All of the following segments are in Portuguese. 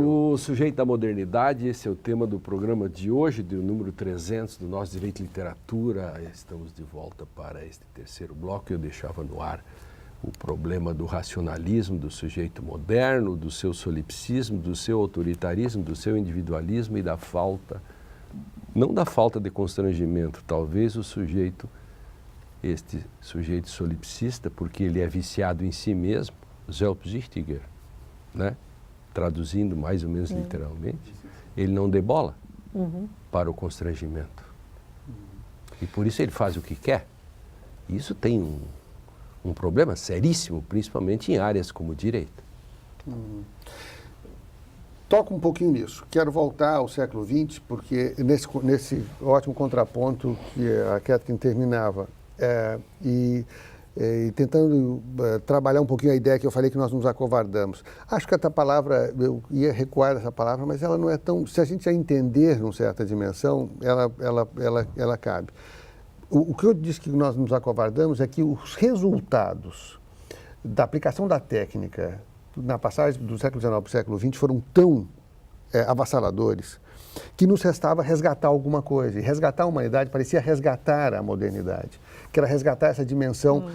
O sujeito da modernidade, esse é o tema do programa de hoje, do número 300 do nosso Direito e Literatura. Estamos de volta para este terceiro bloco. Eu deixava no ar o problema do racionalismo do sujeito moderno, do seu solipsismo, do seu autoritarismo, do seu individualismo e da falta, não da falta de constrangimento, talvez este sujeito solipsista, porque ele é viciado em si mesmo, Selbsüchtiger, né? Traduzindo mais ou menos literalmente, ele não dê bola para o constrangimento. E por isso ele faz o que quer. Isso tem um problema seríssimo, principalmente em áreas como o direito. Toca um pouquinho nisso. Quero voltar ao século XX, porque nesse ótimo contraponto que a Kathleen terminava, e tentando trabalhar um pouquinho a ideia que eu falei que nós nos acovardamos. Acho que essa palavra, eu ia recuar dessa palavra, mas ela não é tão... Se a gente já entender numa certa dimensão, ela cabe. O que eu disse que nós nos acovardamos é que os resultados da aplicação da técnica na passagem do século XIX para o século XX foram tão avassaladores que nos restava resgatar alguma coisa. E resgatar a humanidade parecia resgatar a modernidade, que era resgatar essa dimensão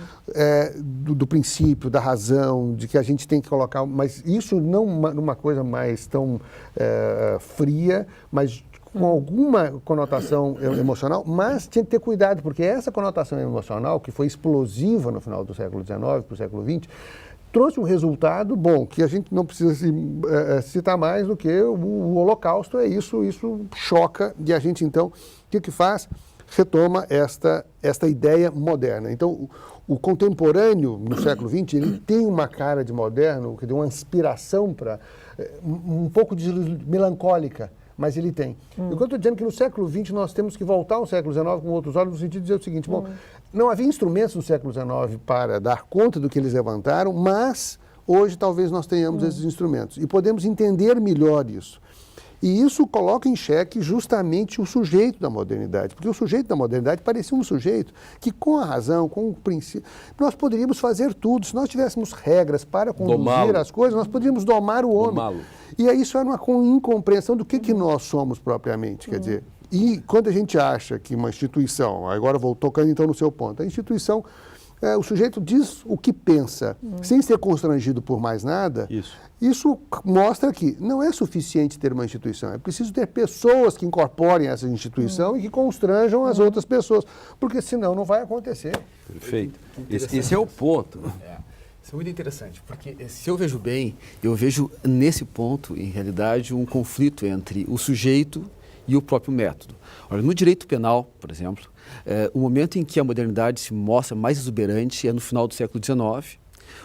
do princípio, da razão, de que a gente tem que colocar... Mas isso não numa coisa mais tão fria, mas com alguma conotação emocional, mas tinha que ter cuidado, porque essa conotação emocional, que foi explosiva no final do século XIX para o século XX, trouxe um resultado bom, que a gente não precisa citar mais do que o Holocausto. Isso choca, e a gente então, o que faz? Retoma esta ideia moderna. Então, o contemporâneo no século XX, ele tem uma cara de moderno, que deu uma inspiração para um pouco de melancólica, mas ele tem. Eu estou dizendo que no século XX nós temos que voltar ao século XIX com outros olhos, no sentido de dizer o seguinte, bom, não havia instrumentos no século XIX para dar conta do que eles levantaram, mas hoje talvez nós tenhamos esses instrumentos e podemos entender melhor isso. E isso coloca em xeque justamente o sujeito da modernidade, porque o sujeito da modernidade parecia um sujeito que, com a razão, com o princípio, nós poderíamos fazer tudo. Se nós tivéssemos regras para conduzir as coisas, nós poderíamos domar o homem. E aí isso era uma incompreensão do que nós somos propriamente, quer dizer. E quando a gente acha que uma instituição, agora vou tocando então no seu ponto, a instituição, o sujeito diz o que pensa, sem ser constrangido por mais nada, isso mostra que não é suficiente ter uma instituição, é preciso ter pessoas que incorporem essa instituição e que constranjam as outras pessoas, porque senão não vai acontecer. Perfeito. Esse é o ponto. Isso é muito interessante, porque se eu vejo bem, eu vejo nesse ponto, em realidade, um conflito entre o sujeito e o próprio método. Olha, no direito penal, por exemplo, o momento em que a modernidade se mostra mais exuberante é no final do século XIX,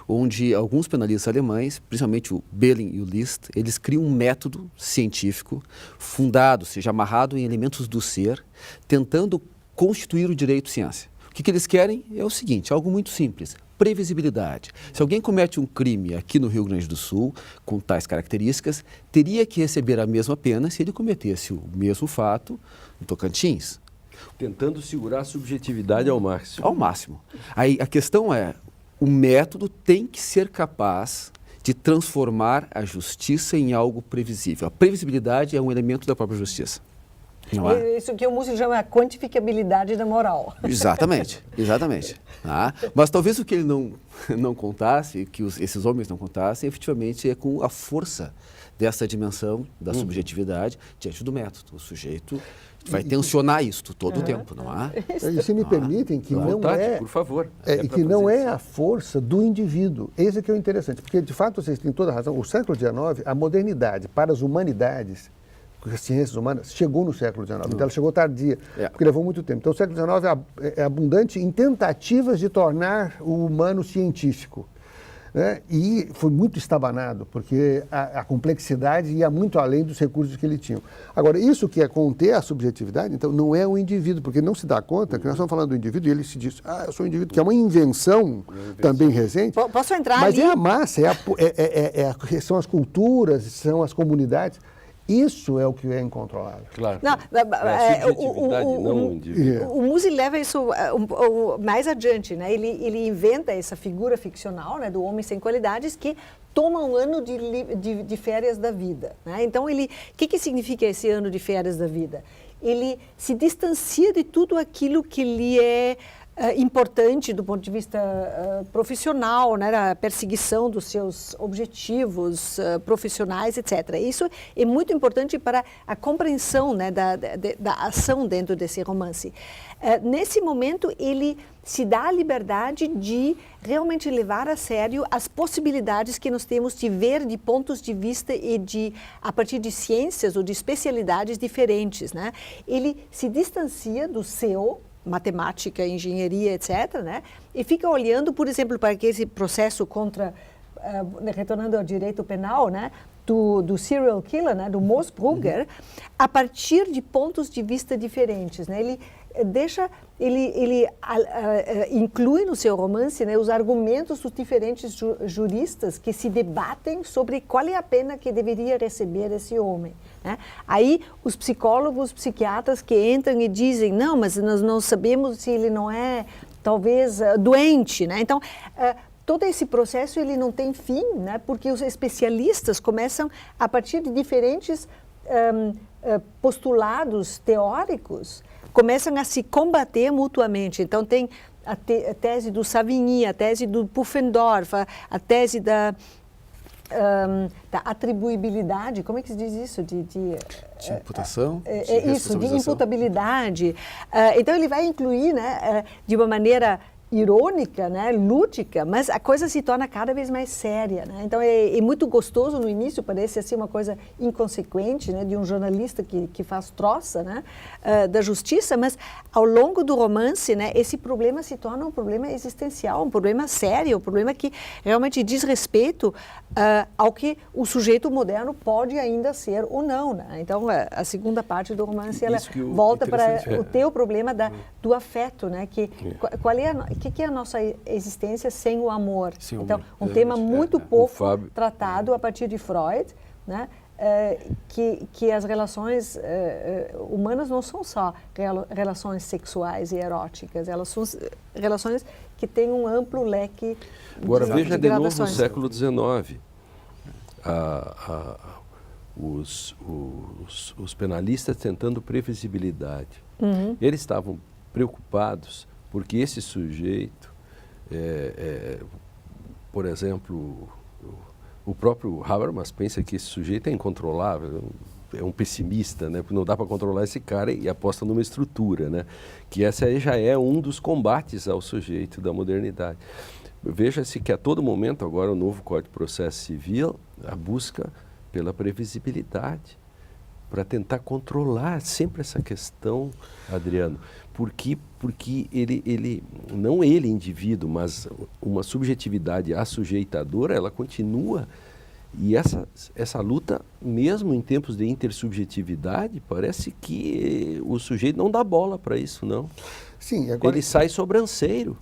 onde alguns penalistas alemães, principalmente o Behling e o List, eles criam um método científico fundado, seja amarrado em elementos do ser, tentando constituir o direito ciência. O que eles querem é o seguinte, algo muito simples, previsibilidade. Se alguém comete um crime aqui no Rio Grande do Sul, com tais características, teria que receber a mesma pena se ele cometesse o mesmo fato no Tocantins. Tentando segurar a subjetividade ao máximo. Ao máximo. Aí a questão é, o método tem que ser capaz de transformar a justiça em algo previsível. A previsibilidade é um elemento da própria justiça. Não é? Isso que o Múcio chama a quantificabilidade da moral. Exatamente, exatamente. Mas talvez o que ele não contasse, que esses homens não contassem, efetivamente é com a força dessa dimensão da subjetividade diante do método. O sujeito vai tensionar isso todo o tempo, não é? E se me permitem, que não por favor. E que não é a força do indivíduo. Esse que é o interessante, porque de fato vocês têm toda a razão. O século XIX, a modernidade para as humanidades, as ciências humanas, chegou no século XIX, então ela chegou tardia, porque levou muito tempo. Então o século XIX é abundante em tentativas de tornar o humano científico. Né? E foi muito estabanado, porque a complexidade ia muito além dos recursos que ele tinha. Agora, isso que é conter a subjetividade, então, não é o indivíduo, porque não se dá conta que nós estamos falando do indivíduo e ele se diz, eu sou um indivíduo, que é uma invenção também recente. Posso entrar mas ali? É a massa, são as culturas, são as comunidades. Isso é o que é incontrolável. Claro. Não, É a subjetividade, não o indivíduo. O Musil leva isso mais adiante, né? Ele inventa essa figura ficcional, né, do homem sem qualidades que toma um ano de férias da vida, né? Então, o que significa esse ano de férias da vida? Ele se distancia de tudo aquilo que lhe é importante do ponto de vista profissional, né, a perseguição dos seus objetivos profissionais, etc. Isso é muito importante para a compreensão, né, da ação dentro desse romance. Nesse momento, ele se dá a liberdade de realmente levar a sério as possibilidades que nós temos de ver de pontos de vista e a partir de ciências ou de especialidades diferentes, né? Ele se distancia do seu matemática, engenharia, etc., né? E fica olhando, por exemplo, para esse processo contra, retornando ao direito penal, né? Do serial killer, né? Do Moosbrugger, a partir de pontos de vista diferentes, né? Ele inclui no seu romance, né, os argumentos dos diferentes juristas que se debatem sobre qual é a pena que deveria receber esse homem, né? Aí os psicólogos, psiquiatras que entram e dizem, não, mas nós não sabemos se ele não é, talvez, doente, né? Então, todo esse processo ele não tem fim, né? Porque os especialistas começam, a partir de diferentes postulados teóricos, começam a se combater mutuamente. Então, tem a tese do Savigny, a tese do Pufendorf, a tese da atribuibilidade, como é que se diz isso? De imputação? Isso, de imputabilidade. Então, ele vai incluir, né, de uma maneira irônica, né, lúdica, mas a coisa se torna cada vez mais séria, né? Então é muito gostoso no início, parece assim uma coisa inconsequente, né, de um jornalista que faz troça, né, da justiça, mas ao longo do romance, né, esse problema se torna um problema existencial, um problema sério, um problema que realmente diz respeito ao que o sujeito moderno pode ainda ser ou não, né? Então a segunda parte do romance ela volta para o teu problema do afeto, né, qual é o que é a nossa existência sem o amor? Sim, então, um tema muito pouco tratado a partir de Freud, né? Que as relações humanas não são só relações sexuais e eróticas, elas são relações que têm um amplo leque Agora, de veja de novo no gradações. século XIX. Os penalistas tentando previsibilidade. Eles estavam preocupados porque esse sujeito, por exemplo, o próprio Habermas pensa que esse sujeito é incontrolável, é um pessimista, né? Porque não dá para controlar esse cara e aposta numa estrutura, né? Que essa aí já é um dos combates ao sujeito da modernidade. Veja-se que a todo momento agora o novo Código de Processo Civil, a busca pela previsibilidade, para tentar controlar sempre essa questão, Adriano. Porque ele, não ele indivíduo, mas uma subjetividade assujeitadora, ela continua. E essa luta, mesmo em tempos de intersubjetividade, parece que o sujeito não dá bola para isso, não. Sim, agora... Ele sai sobranceiro.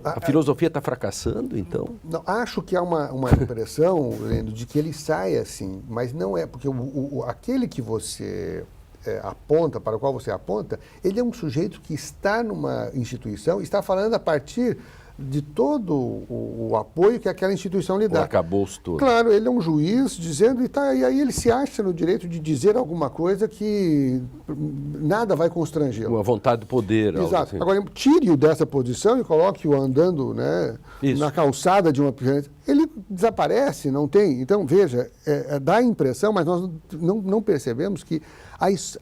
A filosofia está fracassando, então? Não, acho que há uma impressão, Lendo, de que ele sai assim, mas não é, porque aquele que você aponta, para o qual você aponta, ele é um sujeito que está numa instituição, está falando a partir de todo o apoio que aquela instituição lhe dá. O arcabouço todo. Claro, ele é um juiz dizendo, e aí ele se acha no direito de dizer alguma coisa que nada vai constrangê-lo. Uma vontade de poder. Exato. Assim. Agora, tire-o dessa posição e coloque-o andando, né, na calçada de uma... Ele desaparece, não tem. Então, veja, dá a impressão, mas nós não percebemos que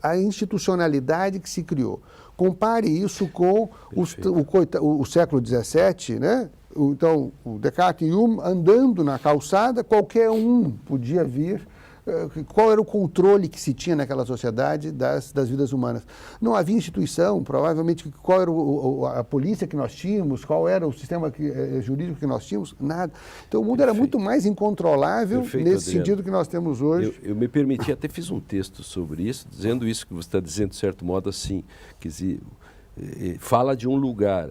a institucionalidade que se criou. Compare isso com o século XVII, né? Então, o Descartes e Hume andando na calçada, qualquer um podia vir. Qual era o controle que se tinha naquela sociedade das vidas humanas? Não havia instituição, provavelmente, qual era a polícia que nós tínhamos, qual era o sistema jurídico que nós tínhamos, nada. Então o mundo era muito mais incontrolável nesse Adriano. Sentido que nós temos hoje. Eu me permiti, até fiz um texto sobre isso, dizendo isso que você está dizendo, de certo modo, assim, quer dizer, fala de um lugar,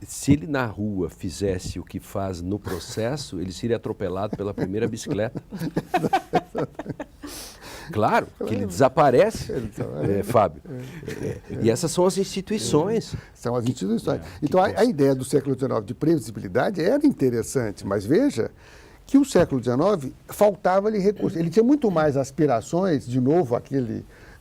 se ele na rua fizesse o que faz no processo, ele seria atropelado pela primeira bicicleta. Claro, que ele desaparece, Fábio. E essas são as instituições. São as instituições. Então, a ideia do século XIX de previsibilidade era interessante, mas veja que o século XIX faltava-lhe recursos. Ele tinha muito mais aspirações, de novo,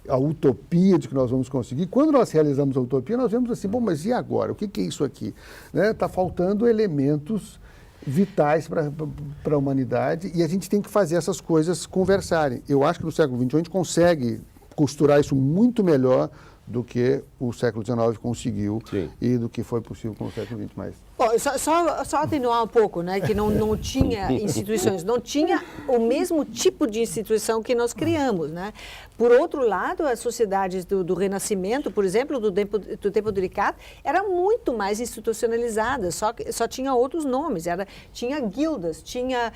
a utopia de que nós vamos conseguir. Quando nós realizamos a utopia, nós vemos assim, bom, mas e agora? O que é isso aqui? Está faltando elementos vitais para a humanidade e a gente tem que fazer essas coisas conversarem. Eu acho que no século XXI a gente consegue costurar isso muito melhor do que o século XIX conseguiu. Sim. E do que foi possível com o século XX. Mas... Bom, só atenuar um pouco, né, que não tinha instituições, não tinha o mesmo tipo de instituição que nós criamos, né? Por outro lado, as sociedades do Renascimento, por exemplo, do tempo do Descartes, eram muito mais institucionalizadas, só tinha outros nomes, tinha guildas, tinha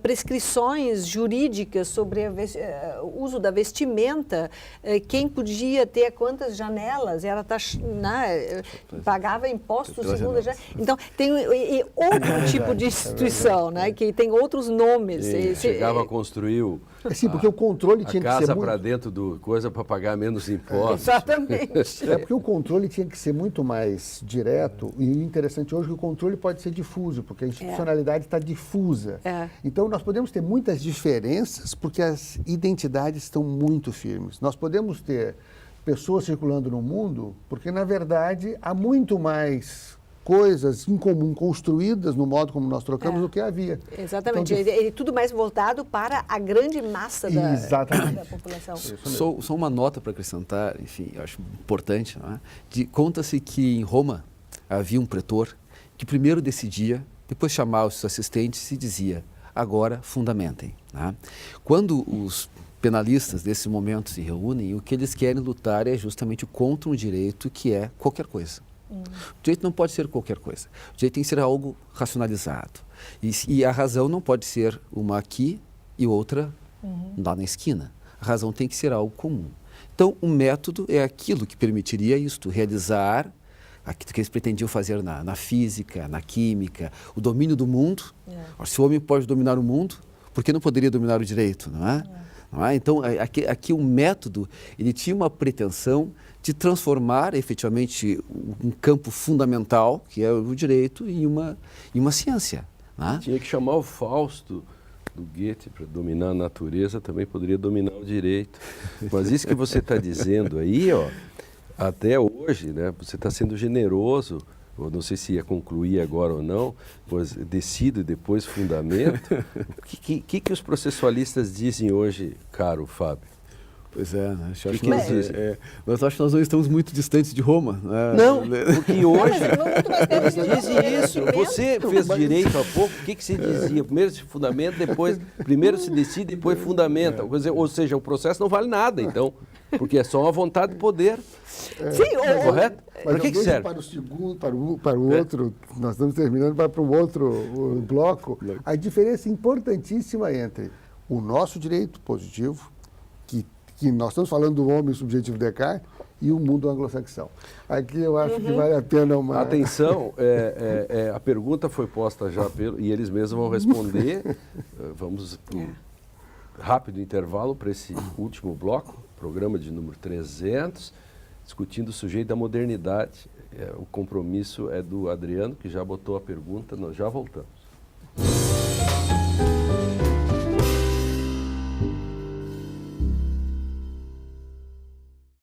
prescrições jurídicas sobre o uso da vestimenta, quem podia ter quantas janelas, pagava impostos segundo a janela. Então, tem outro tipo de instituição, né, que tem outros nomes. Chegava a construir sim, porque o controle tinha que ser casa para dentro do coisa para pagar menos impostos. Exatamente. Porque o controle tinha que ser muito mais direto e o interessante hoje é que o controle pode ser difuso, porque a institucionalidade está difusa. Então, nós podemos ter muitas diferenças porque as identidades estão muito firmes. Nós podemos ter pessoas circulando no mundo porque, na verdade, há muito mais coisas em comum construídas no modo como nós trocamos do que havia. Exatamente. Então, tudo mais voltado para a grande massa da população. Só uma nota para acrescentar, enfim, eu acho importante. Não é? Conta-se que em Roma havia um pretor que primeiro decidia, depois chamava os seus assistentes e dizia, agora fundamentem. Não é? Quando os penalistas desse momento se reúnem, o que eles querem lutar é justamente contra um direito que é qualquer coisa. O direito não pode ser qualquer coisa. O direito tem que ser algo racionalizado. E a razão não pode ser uma aqui e outra lá na esquina. A razão tem que ser algo comum. Então, o método é aquilo que permitiria isto, realizar aquilo que eles pretendiam fazer na física, na química, o domínio do mundo. Se o homem pode dominar o mundo, por que não poderia dominar o direito, não é? Não é? Então, aqui o método, ele tinha uma pretensão de transformar efetivamente um campo fundamental, que é o direito, em uma ciência. Né? Tinha que chamar o Fausto do Goethe para dominar a natureza, também poderia dominar o direito. Mas isso que você está dizendo aí, até hoje, né, você está sendo generoso, eu não sei se ia concluir agora ou não, pois decido e depois fundamento. O que os processualistas dizem hoje, caro Fábio? Pois é, né? Mas acho que nós não estamos muito distantes de Roma. Né? Não, porque hoje eles dizem isso. Você fez direito há pouco, o que se dizia? Primeiro se fundamenta, primeiro se decide, depois fundamenta. Ou seja, o processo não vale nada, então, porque é só uma vontade de poder. Sim, correto? Mas para que serve? Para o segundo, para o outro, nós estamos terminando, para um outro bloco, a diferença importantíssima entre o nosso direito positivo, que nós estamos falando do homem subjetivo Descartes, e o mundo anglo-saxão. Aqui eu acho que vale a pena uma... Atenção, a pergunta foi posta já e eles mesmos vão responder. Vamos para um rápido intervalo para esse último bloco, programa de número 300, discutindo o sujeito da modernidade. O compromisso é do Adriano, que já botou a pergunta, nós já voltamos.